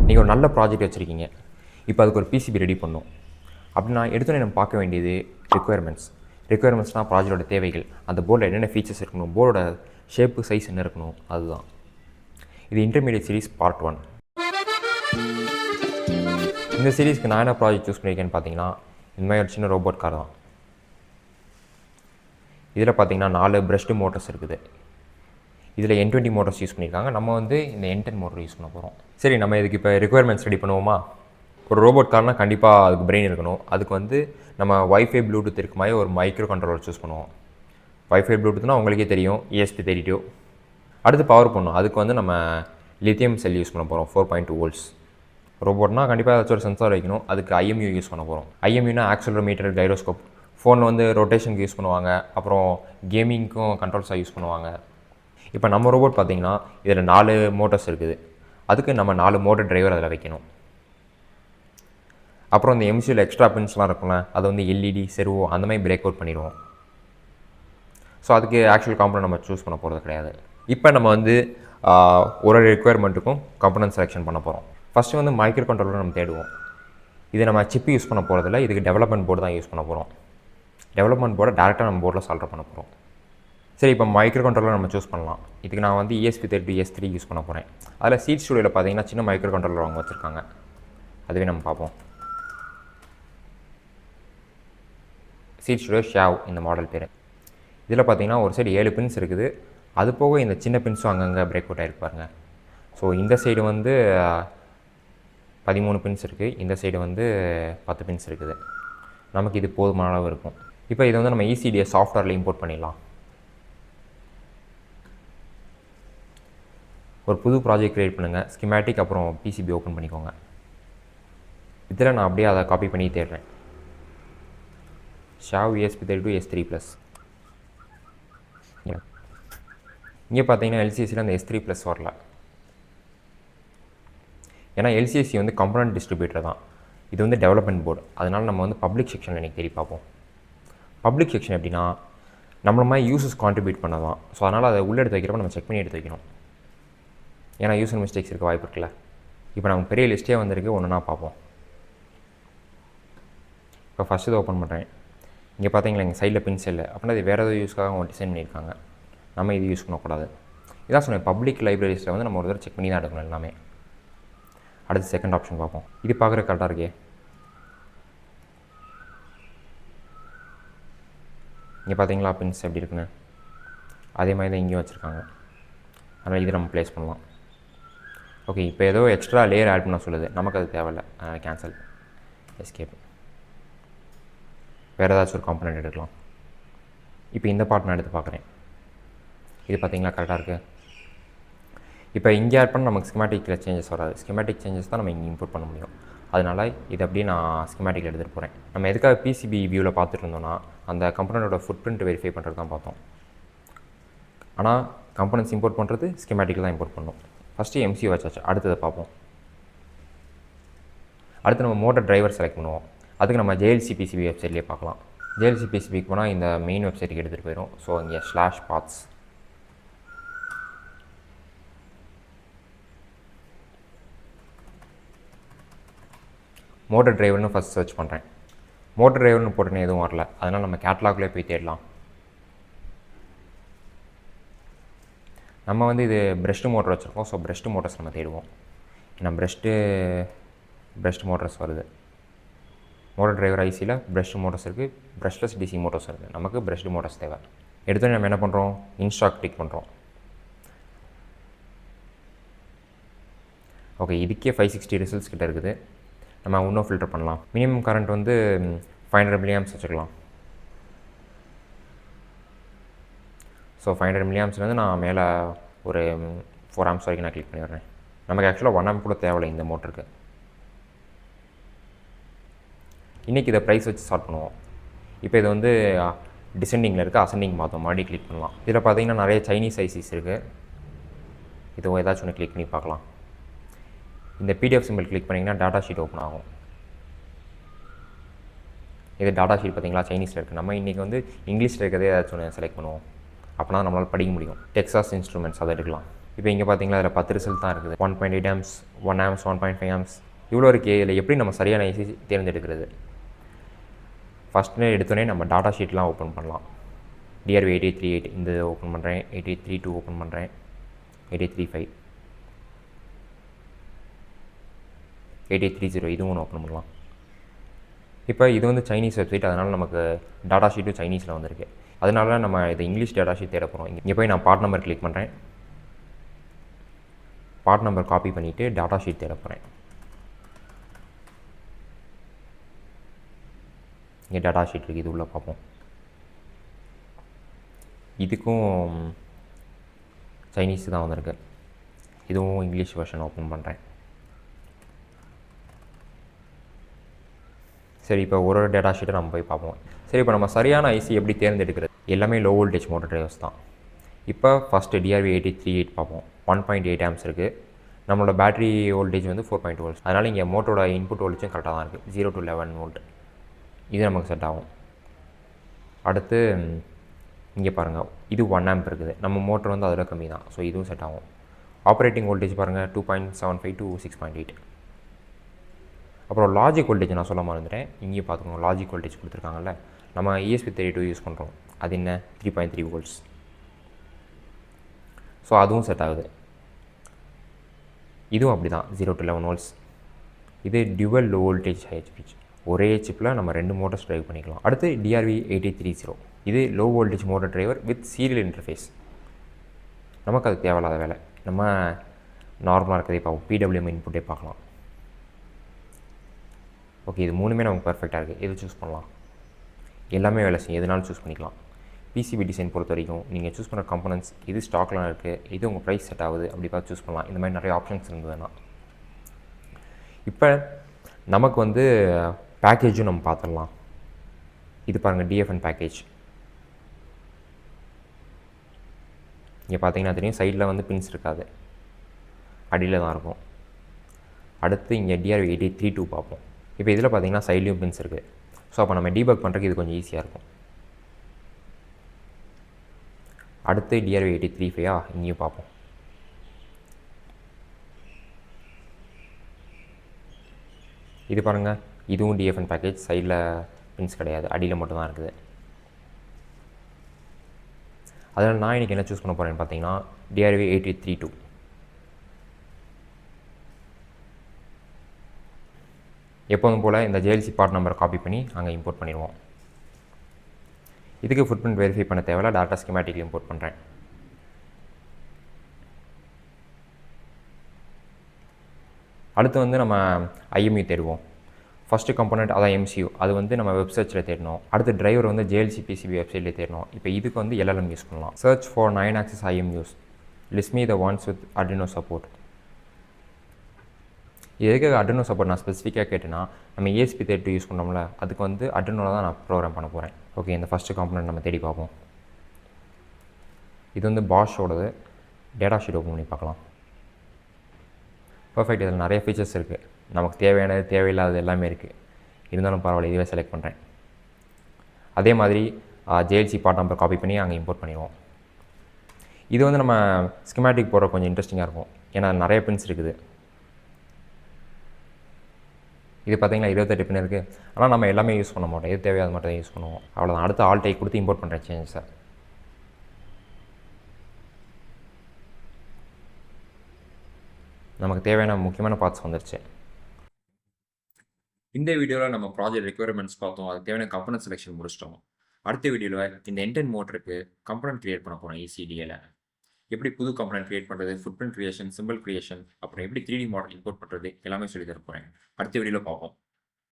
நீங்கள் ஒரு நல்ல ப்ராஜெக்ட் வச்சுருக்கீங்க. இப்போ அதுக்கு ஒரு பிசிபி ரெடி பண்ணணும் அப்படின்னா எடுத்தோடனே நம்ம பார்க்க வேண்டியது ரெக்குயர்மெண்ட்ஸ்னால் ப்ராஜெக்டோட தேவைகள். அந்த போர்டில் என்னென்ன ஃபீச்சர்ஸ் இருக்கணும், போர்டோட ஷேப்பு சைஸ் என்ன இருக்கணும், அதுதான். இது இன்டர்மீடியட் சீரிஸ் பார்ட் 1. இந்த சீரீஸ்க்கு நான் என்ன ப்ராஜெக்ட் சூஸ் பண்ணியிருக்கேன்னு பார்த்தீங்கன்னா, இந்த மாதிரி ஒரு சின்ன ரோபோட் கார் தான். இதில் பார்த்தீங்கன்னா 4 பிரஷ்டு மோட்டர்ஸ் இருக்குது. இதில் N20 மோட்டர்ஸ் யூஸ் பண்ணியிருக்காங்க. நம்ம வந்து இந்த N10 மோட்டர் யூஸ் பண்ண போகிறோம். சரி, நம்ம இதுக்கு இப்போ ரெக்குயர்மெண்ட்ஸ் ரெடி பண்ணுவோமா? ஒரு ரோபோட் கார்னால் கண்டிப்பாக அதுக்கு பிரெயின் இருக்கணும். அதுக்கு வந்து நம்ம வைஃபை ப்ளூடூத் இருக்க மாதிரி ஒரு மைக்ரோ கண்ட்ரோலர் சூஸ் பண்ணுவோம். வைஃபை ப்ளூடூத்னால் உங்களுக்கே தெரியும், ESP32. அடுத்து பவர் பண்ணணும். அதுக்கு வந்து நம்ம லித்தியம் செல் யூஸ் பண்ண போகிறோம், 4.2 வோல்ட்ஸ். ரோபோட்னால் கண்டிப்பாக ஏதாச்சும் ஒரு சென்சார் வைக்கணும். அதுக்கு IMU யூஸ் பண்ண போகிறோம். IMUனா ஆக்சலரோமீட்டர், கைரோஸ்கோப். ஃபோனில் வந்து ரொட்டேஷனுக்கு யூஸ் பண்ணுவாங்க, அப்புறம் கேமிங்க்கும் கண்ட்ரோல்ஸாக யூஸ் பண்ணுவாங்க. இப்போ நம்ம ரோபோட் பார்த்திங்கன்னா இதில் 4 மோட்டர்ஸ் இருக்குது. அதுக்கு நம்ம 4 மோட்டர் டிரைவர் அதில் வைக்கணும். அப்புறம் இந்த MCUவில் எக்ஸ்ட்ரா பின்ஸ்லாம் இருக்கும்ல, அதை வந்து LED, செர்வோ அந்த மாதிரி பிரேக் அவுட் பண்ணிடுவோம். ஸோ அதுக்கு ஆக்சுவல் காம்பனன்ட் நம்ம சூஸ் பண்ண போகிறது கிடையாது. இப்போ நம்ம வந்து ஒரு ரெக்குயர்மெண்ட்டுக்கும் காம்பனன்ட் செலெக்ஷன் பண்ண போகிறோம். ஃபஸ்ட்டு வந்து மைக்ரோ கண்ட்ரோலர் நம்ம தேடுவோம். இது நம்ம சிப்பு யூஸ் பண்ண போகிறதில்ல, இதுக்கு டெவலப்மெண்ட் போர்டு தான் யூஸ் பண்ண போகிறோம். டெவலப்மெண்ட் போர்டை டேரெக்டாக நம்ம போர்டில் சால்வ் பண்ண போகிறோம். சரி, இப்போ மைக்ரோ கண்ட்ரோலர் நம்ம சூஸ் பண்ணலாம். இதுக்கு நான் வந்து ESP32 S3 யூஸ் பண்ண போகிறேன். அதில் சீட் ஸ்டுடியோவில் பார்த்தீங்கன்னா சின்ன மைக்ரோ கண்ட்ரோலர் அவங்க வச்சுருக்காங்க. அதுவே நம்ம பார்ப்போம். சீட் ஸ்டுடியோ ஷாவ் இந்த மாடல் பேர். இதில் பார்த்தீங்கன்னா ஒரு சைடு 7 பின்ஸ் இருக்குது. அது போக இந்த சின்ன பின்ஸும் அங்கங்கே பிரேக் அவுட் ஆகிருப்பாருங்க. ஸோ இந்த சைடு வந்து 13 பின்ஸ் இருக்குது, இந்த சைடு வந்து 10 பின்ஸ் இருக்குது. நமக்கு இது போதுமான அளவு இருக்கும். இப்போ இதை வந்து நம்ம ECDS சாஃப்ட்வேரில் இம்போர்ட் பண்ணிடலாம். ஒரு புது ப்ராஜெக்ட் க்ரியேட் பண்ணுங்கள். ஸ்கிமேட்டிக் அப்புறம் PCB ஓப்பன் பண்ணிக்கோங்க. இதில் நான் அப்படியே அதை காப்பி பண்ணி தேடுறேன். ஷாவ் ESP32 S3+. இங்கே பார்த்தீங்கன்னா LCSயில் அந்த S3+ வரல. ஏன்னா LCSC வந்து கம்பனன்ட் டிஸ்ட்ரிபியூட்டர் தான். இது வந்து டெவலப்மெண்ட் போர்டு. அதனால் நம்ம வந்து பப்ளிக் செக்ஷனில் இன்றைக்கி தேடி பார்ப்போம். பப்ளிக் செக்ஷன் எப்படின்னா நம்மள மாதிரி யூசர்ஸ் கான்ட்ரிபியூட் பண்ணதான். ஸோ அதனால் அதை உள்ளே எடுத்து வைக்கிறப்ப நம்ம செக் பண்ணி எடுத்து வைக்கணும். ஏன்னா யூசர் மிஸ்டேக்ஸ் இருக்க வாய்ப்பு இருக்குல்ல. இப்போ நமக்கு பெரிய லிஸ்ட்டே வந்திருக்கு, ஒன்றுனா பார்ப்போம். இப்போ ஃபஸ்ட்டு இதை ஓப்பன் பண்ணுறேன். இங்கே பார்த்தீங்களா, எங்கள் சைடில் பின்ஸ் இல்லை அப்படின்னா இது வேறு ஏதாவது யூஸ்க்காக அவங்க டிசைன் பண்ணியிருக்காங்க. நம்ம இது யூஸ் பண்ணக்கூடாது. இதான் சொன்னேன், பப்ளிக் லைப்ரரிஸில் வந்து நம்ம ஒரு தடவை செக் பண்ணி தான் எடுக்கணும் எல்லாமே. அடுத்து செகண்ட் ஆப்ஷன் பார்ப்போம். இது பார்க்குற கரெக்டாக இருக்கே. இங்கே பார்த்தீங்களா பின்ஸ் எப்படி இருக்குன்னு, அதே மாதிரி தான் இங்கேயும் வச்சுருக்காங்க. அதனால் இது நம்ம ப்ளேஸ் பண்ணலாம். ஓகே, இப்போ ஏதோ எக்ஸ்ட்ரா லேயர் ஆட் பண்ண சொல்லுது, நமக்கு அது தேவையில்லை. Cancel, escape. வேறு ஏதாச்சும் ஒரு காம்பனன்ட் எடுக்கலாம். இப்போ இந்த பார்ட் நான் எடுத்து பார்க்குறேன். இது பார்த்தீங்களா கரெக்டாக இருக்குது. இப்போ இங்கே ஆட் பண்ண நமக்கு ஸ்கிமேட்டிக்கில் சேஞ்சஸ் வராது. ஸ்கிமேட்டிக் சேஞ்சஸ் தான் நம்ம இங்கே இம்போர்ட் பண்ண முடியும். அதனால் இது அப்படியே நான் ஸ்கிமேட்டிக்கில் எடுத்துகிட்டு போகிறேன். நம்ம எதுக்காக PCB வியூவில் பார்த்துட்டு இருந்தோம்னா அந்த கம்பனண்டோட ஃபுட் பிரிண்ட் வெரிஃபை பண்ணுறது தான் பார்த்தோம். ஆனால் கம்பனன்ட்ஸ் இம்போர்ட் பண்ணுறது ஸ்கிமேட்டிக்கில் தான் இம்போர்ட் பண்ணணும். ஃபஸ்ட்டு MCU வச்சாச்சு, அடுத்ததை பார்ப்போம். அடுத்து நம்ம மோட்டர் டிரைவர் செலக்ட் பண்ணுவோம். அதுக்கு நம்ம JLC PCB வெப்சைட்லேயே பார்க்கலாம். JLC PCBக்கு போனால் இந்த மெயின் வெப்சைட்டுக்கு எடுத்துகிட்டு போயிடும். ஸோ இங்கே /paths. மோட்டர் டிரைவர்னு ஃபஸ்ட் சர்ச் பண்ணுறேன். மோட்டர் டிரைவர்னு போட்டோன்னே எதுவும் வரல. அதனால் நம்ம கேட்லாக்லேயே போய் தேடலாம். நம்ம வந்து இது பிரஷ்டு மோட்டர் வச்சுருக்கோம். ஸோ பிரஷ்டு மோட்டர்ஸ் நம்ம தேடுவோம். ஏன்னா பிரஷ்டு மோட்டர்ஸ் வருது. மோட்டர் டிரைவர் ஐசியில் பிரஷ்டு மோட்டர்ஸ் இருக்குது, பிரஷ்லெஸ் DC மோட்டர்ஸ் இருக்குது. நமக்கு பிரஷ்டு மோட்டர்ஸ் தேவை. எடுத்தோன்னே நம்ம என்ன பண்ணுறோம், இன்ஸ்டாக் கிளிக் பண்ணுறோம். ஓகே, இதுக்கே 560 ரிசல்ட்ஸ் கிட்ட இருக்குது. நம்ம இன்னும் ஃபில்டர் பண்ணலாம். மினிமம் கரண்ட் வந்து 500 mA வச்சுக்கலாம். ஸோ 500 mAலேருந்து நான் மேலே ஒரு 4 amps வரைக்கும் நான் கிளிக் பண்ணி வரேன். நமக்கு ஆக்சுவலாக 1 amp கூட தேவையில்லை இந்த மோட்டருக்கு. இன்றைக்கி இதை ப்ரைஸ் வச்சு ஸ்டார்ட் பண்ணுவோம். இப்போ இது வந்து டிசெண்டிங்கில் இருக்குது, அசெண்டிங் மாற்றோம். மறுபடியும் கிளிக் பண்ணலாம். இதில் பார்த்தீங்கன்னா நிறைய சைனீஸ் ஐசிஸ் இருக்குது. இது ஏதாச்சும் ஒன்று கிளிக் பண்ணி பார்க்கலாம். இந்த PDF சிம்பிள் கிளிக் பண்ணிங்கன்னா டாட்டா ஷீட் ஓப்பன் ஆகும். இது டாட்டா ஷீட் பார்த்தீங்களா சைனீஸில் இருக்குது. நம்ம இன்றைக்கி வந்து இங்கிலீஷில் இருக்கிறதே ஏதாச்சும் ஒன்று செலக்ட் பண்ணுவோம். அப்படின்னா நம்மளால் படிக்க முடியும். டெக்ஸாஸ் இன்ஸ்ட்ருமெண்ட்ஸ் அதை எடுக்கலாம். இப்போ இங்கே பார்த்தீங்கன்னா அதில் 10 ரிசல்ட் தான் இருக்குது. 1.8 ஆம்ஸ், 1 ஆம்ஸ், 1.5 ஆம்ஸ் இவ்வளோ இருக்கே. இதில் எப்படி நம்ம சரியான ஐசி தேர்ந்தெடுக்கிறது? ஃபஸ்ட்டு எடுத்தோடனே நம்ம டாட்டா ஷீட்லாம் ஓப்பன் பண்ணலாம். டிஆர்வி 8838 இந்த ஓப்பன் பண்ணுறேன், 8832 ஓப்பன் பண்ணுறேன், 8835, 8830 இதுவும் ஒன்று ஓப்பன் பண்ணலாம். இப்போ இது வந்து சைனீஸ் வெப்சைட், அதனால் நமக்கு டாட்டா ஷீட்டும் சைனீஸில் வந்திருக்கு. அதனால நம்ம இது இங்கிலீஷ் டேட்டா ஷீட் தேட போகிறோம். இங்கே போய் நான் பார்ட் நம்பர் கிளிக் பண்ணுறேன். பார்ட் நம்பர் காப்பி பண்ணிவிட்டு டாட்டா ஷீட் தேட போகிறேன். இங்கே டாட்டா ஷீட் இருக்குது, இது உள்ளே பார்ப்போம். இதுக்கும் சைனீஸ் தான் வந்திருக்கு. இதுவும் இங்கிலீஷ் வெர்ஷன் ஓப்பன் பண்ணுறேன். சரி, இப்போ ஒரு டேட்டா ஷீட்டை நம்ம போய் பார்ப்போம். சரி, இப்போ நம்ம சரியான ஐசி எப்படி தேர்ந்தெடுக்கிறது? எல்லாமே லோ வோல்டேஜ் மோட்டர் டிரைவர்ஸ் தான். இப்போ ஃபஸ்ட்டு டிஆர்வி 8838 பார்ப்போம். 1.8 ஆம்ஸ் இருக்குது. நம்மளோட பேட்டரி வோல்டேஜ் வந்து 4.2 வோல்ட்ஸ். அதனால் இங்கே மோட்டரோட இன்புட் வோல்டேஜும் கரெக்டாக தான் இருக்குது, 0 to 11 வோல்ட். இது நமக்கு செட் ஆகும். அடுத்து இங்கே பாருங்கள், இது 1 ஆம்ப் இருக்குது. நம்ம மோட்டர் வந்து அதில் கம்மி தான், ஸோ இதுவும் செட் ஆகும். ஆப்ரேட்டிங் வோல்டேஜ் பாருங்கள், 2.75 to 6.8. அப்புறம் லாஜிக் வோல்டேஜ் நான் சொல்ல மறந்துட்டேன். இங்கேயும் பார்த்துக்கோங்க, லாஜிக் வோல்டேஜ் கொடுத்துருக்காங்கல்ல. நம்ம ESP32 யூஸ் பண்ணுறோம், அது என்ன 3.3 வோல்ட்ஸ். ஸோ அதுவும் செட் ஆகுது. இதுவும் அப்படி தான், 0 to 11 வோல்ட்ஸ். இது dual low voltage H bridge. ஒரே சிப்பில் நம்ம 2 மோட்டர்ஸ் ட்ரைவ் பண்ணிக்கலாம். அடுத்து டிஆர்வி 8830, இது low voltage motor driver with serial interface. நமக்கு அது தேவையில்லாத வேலை. நம்ம நார்மலாக இருக்கிறதே பார்ப்போம், PWM இன்புட்டே பார்க்கலாம். ஓகே, இது மூணுமே நமக்கு பர்ஃபெக்டாக இருக்குது. எது சூஸ் பண்ணலாம்? எல்லாமே வேலை செய்யும், எதுனாலும் சூஸ் பண்ணிக்கலாம். PCB டிசைன் பொறுத்த வரைக்கும் நீங்கள் சூஸ் பண்ணுற கம்பனன்ட்ஸ் இது ஸ்டாக்லாம் இருக்குது, இது உங்கள் ப்ரைஸ் செட் ஆகுது, அப்படி பார்த்து சூஸ் பண்ணலாம். இந்த மாதிரி நிறைய ஆப்ஷன்ஸ் இருந்ததுன்னா. இப்போ நமக்கு வந்து பேக்கேஜும் நம்ம பார்த்துடலாம். இது பாருங்கள், DFN பேக்கேஜ். இங்கே பார்த்தீங்கன்னா தெரியும், சைடில் வந்து பின்ஸ் இருக்காது, அடியில் தான் இருக்கும். அடுத்து இங்கே டிஆர்வி 8832 பார்ப்போம். இப்போ இதில் பார்த்தீங்கன்னா சைட்லேயும் பின்ஸ் இருக்குது. ஸோ அப்போ நம்ம டீபக் பண்ணுறதுக்கு இது கொஞ்சம் ஈஸியாக இருக்கும். அடுத்து டிஆர்வி 8835 இங்கேயும் பார்ப்போம். இது பாருங்கள், இதுவும் DFN பேக்கேஜ், சைடில் பின்ஸ் கிடையாது, அடியில் மட்டும்தான் இருக்குது. அதில் நான் இன்றைக்கி என்ன சூஸ் பண்ண போகிறேன்னு பார்த்தீங்கன்னா டிஆர்வி 8832. எப்போதும் போல் இந்த JLC பார்ட் நம்பரை காப்பி பண்ணி அங்கே இம்போர்ட் பண்ணிடுவோம். இதுக்கு ஃபுட் பிரிண்ட் வெரிஃபை பண்ண தேவையில்ல, டாட்டா ஸ்கீமேட்டிக் இம்போர்ட் பண்ணுறேன். அடுத்து வந்து நம்ம IMU தேடுவோம். ஃபஸ்ட்டு கம்பனண்ட் அதான் MCU, அது வந்து நம்ம வெப்சர்ச்சில் தேடணும். அடுத்து டிரைவர் வந்து JLC PCB வெப்சைட்லேயே தேடணும். இப்போ இதுக்கு வந்து LLM யூஸ் பண்ணலாம். Search for 9 axis IMUs, list me the ones with Arduino support. இது எதுக்காக Arduino சப்போர்ட் நான் ஸ்பெசிஃபிக்காக கேட்டேன்னா, நம்ம ESP32 யூஸ் பண்ணோம்ல, அதுக்கு வந்து Arduino தான் நான் ப்ரோக்ராம் பண்ண போகிறேன். ஓகே, இந்த ஃபஸ்ட்டு காம்பனண்ட் நம்ம தேடி பார்ப்போம். இது வந்து பாஷோடது. டேட்டா ஷீட் ஓப்பன் பண்ணி பார்க்கலாம். பர்ஃபெக்ட், இதில் நிறைய ஃபீச்சர்ஸ் இருக்குது. நமக்கு தேவையானது தேவையில்லாதது எல்லாமே இருக்குது. இருந்தாலும் பரவாயில்ல, இதுவே செலக்ட் பண்ணுறேன். அதே மாதிரி JLC பார்ட் நம்பர் காப்பி பண்ணி அங்கே இம்போர்ட் பண்ணிடுவோம். இது வந்து நம்ம ஸ்கிமேட்டிக் போடுற கொஞ்சம் இன்ட்ரெஸ்டிங்காக இருக்கும், ஏன்னா நிறைய பின்ஸ் இருக்குது. இது பார்த்தீங்கன்னா 28 பின் இருக்குது. ஆனால் நம்ம எல்லாமே யூஸ் பண்ண மாட்டோம், எது தேவையோ அது மட்டும் தான் யூஸ் பண்ணுவோம். அவ்வளோதான். அடுத்து ஆல் டைப் கொடுத்து இம்போர்ட் பண்ணுறேன் சேஞ்சஸை. நமக்கு தேவையான முக்கியமான பார்ட்ஸ் வந்துருச்சு. இந்த வீடியோவில் நம்ம ப்ராஜெக்ட் ரெக்யர்மெண்ட்ஸ் பார்த்தோம், அதுக்கு தேவையான கம்பனன்ட் செலெக்ஷன் முடிச்சிட்டோம். அடுத்த வீடியோவில் இந்த என்டன் மோட்டருக்கு கம்பனன்ட் கிரியேட் பண்ண போகிறோம். ECDL எப்படி புது கம்பனன்ட் கிரியேட் பண்ணுறது, food print creation, simple creation, அப்புறம் எப்படி 3D மாடல் இம்போர்ட் பண்ணுறது எல்லாமே சொல்லி தர போகிறேன். அடுத்த வீடியோவில் பார்ப்போம்.